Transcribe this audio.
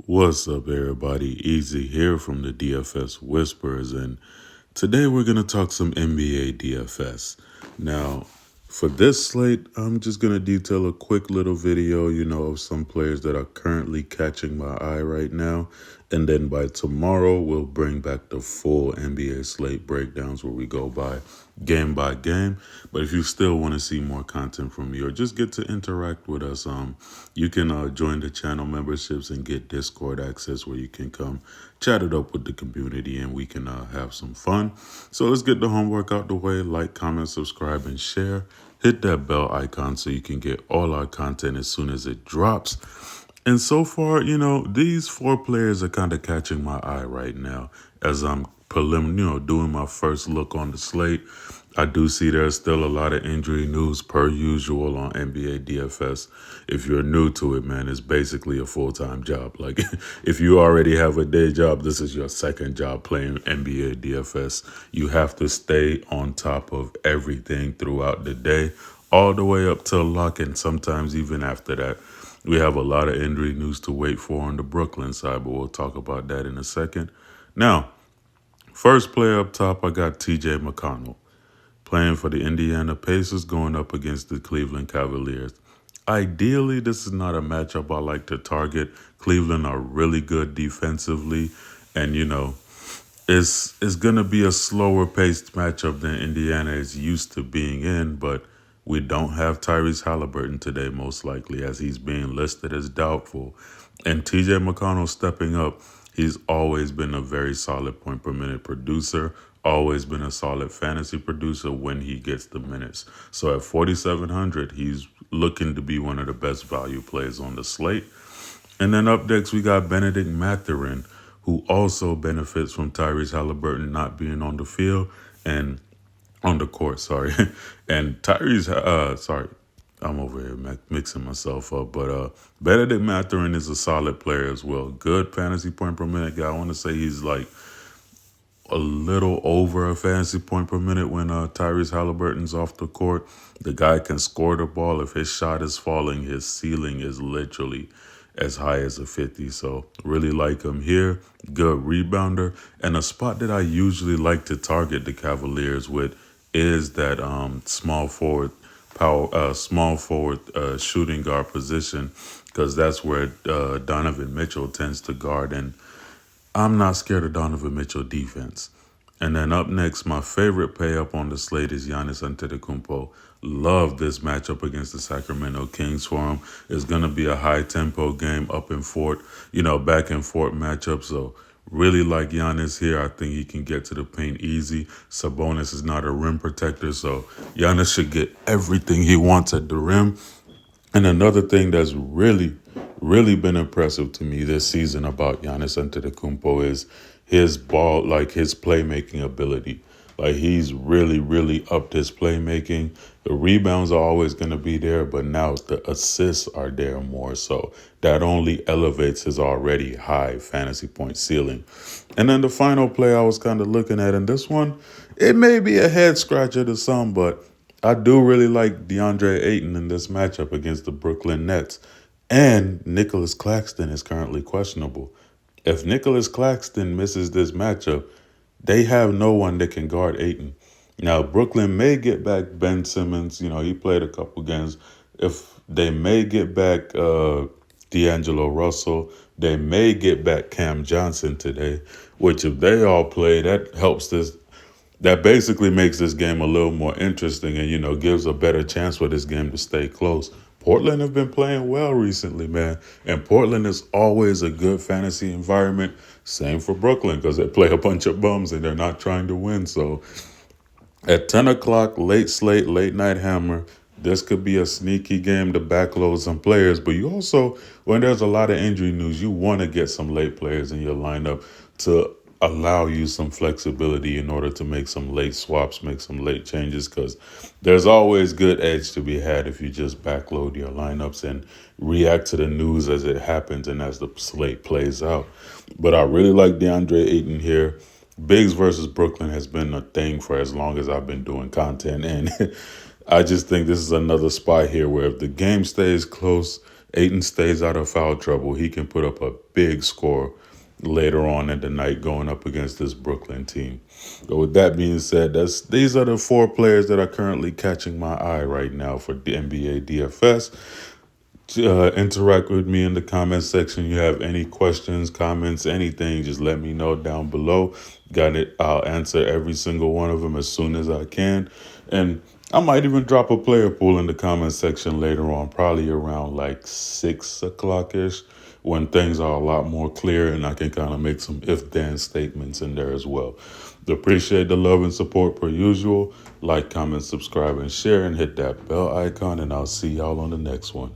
What's up, everybody? Easy here from the DFS Whispers, and today we're going to talk some NBA DFS. Now, for this slate, I'm just going to detail a quick little video, of some players that are currently catching my eye right now. And then by tomorrow, we'll bring back the full NBA slate breakdowns where we go by game. But if you still want to see more content from me or just get to interact with us, you can join the channel memberships and get Discord access where you can come chat it up with the community and we can have some fun. So let's get the homework out the way. Like, comment, subscribe, and share. Hit that bell icon so you can get all our content as soon as it drops. And so far, these four players are kind of catching my eye right now as I'm doing my first look on the slate. I do see there's still a lot of injury news per usual on NBA DFS. If you're new to it, man, it's basically a full-time job. Like, if you already have a day job, this is your second job playing NBA DFS. You have to stay on top of everything throughout the day, all the way up till lock, and sometimes even after that. We have a lot of injury news to wait for on the Brooklyn side, but we'll talk about that in a second. Now, first player up top, I got TJ McConnell playing for the Indiana Pacers going up against the Cleveland Cavaliers. Ideally, this is not a matchup I like to target. Cleveland are really good defensively, and it's going to be a slower paced matchup than Indiana is used to being in, but we don't have Tyrese Halliburton today, most likely, as he's being listed as doubtful. And TJ McConnell stepping up, he's always been a very solid point per minute producer, always been a solid fantasy producer when he gets the minutes. So at 4,700, he's looking to be one of the best value plays on the slate. And then up next, we got Benedict Mathurin, who also benefits from Tyrese Halliburton not being on the field and on the court, sorry. And Tyrese, sorry, I'm over here mixing myself up. But Benedict Mathurin is a solid player as well. Good fantasy point per minute guy. I want to say he's like a little over a fantasy point per minute when Tyrese Halliburton's off the court. The guy can score the ball. If his shot is falling, his ceiling is literally as high as a 50. So really like him here. Good rebounder. And a spot that I usually like to target the Cavaliers with is that small forward shooting guard position, because that's where Donovan Mitchell tends to guard, and I'm not scared of Donovan Mitchell defense. And then up next, my favorite pay up on the slate is Giannis Antetokounmpo. Love this matchup against the Sacramento Kings for him. It's going to be a high tempo game, back and forth matchup. So really like Giannis here. I think he can get to the paint easy. Sabonis is not a rim protector, so Giannis should get everything he wants at the rim. And another thing that's really been impressive to me this season about Giannis Antetokounmpo is his his playmaking ability. Like, he's really upped his playmaking. The rebounds are always going to be there, but now the assists are there more. So that only elevates his already high fantasy point ceiling. And then the final play I was kind of looking at, and this one, it may be a head scratcher to some, but I do really like DeAndre Ayton in this matchup against the Brooklyn Nets. And Nicholas Claxton is currently questionable. If Nicholas Claxton misses this matchup, they have no one that can guard Ayton. Now, Brooklyn may get back Ben Simmons. He played a couple games. If they may get back D'Angelo Russell, they may get back Cam Johnson today, which if they all play, that basically makes this game a little more interesting and, gives a better chance for this game to stay close. Portland have been playing well recently, man. And Portland is always a good fantasy environment. Same for Brooklyn, because they play a bunch of bums and they're not trying to win. So at 10 o'clock, late slate, late night hammer, this could be a sneaky game to backload some players. But you also, when there's a lot of injury news, you want to get some late players in your lineup to allow you some flexibility in order to make some late swaps, make some late changes, because there's always good edge to be had if you just backload your lineups and react to the news as it happens and as the slate plays out. But I really like DeAndre Ayton here. Bigs versus Brooklyn has been a thing for as long as I've been doing content, and I just think this is another spot here where if the game stays close Ayton stays out of foul trouble, he can put up a big score later on in the night going up against this Brooklyn team. But with that being said, these are the 4 players that are currently catching my eye right now for the NBA DFS. Interact with me in the comment section. You have any questions, comments, anything, just let me know down below. Got it. I'll answer every single one of them as soon as I can. And I might even drop a player pool in the comment section later on, probably around like 6 o'clock ish, when things are a lot more clear and I can kind of make some if-then statements in there as well. Appreciate the love and support per usual. Like, comment, subscribe, and share, and hit that bell icon, and I'll see y'all on the next one.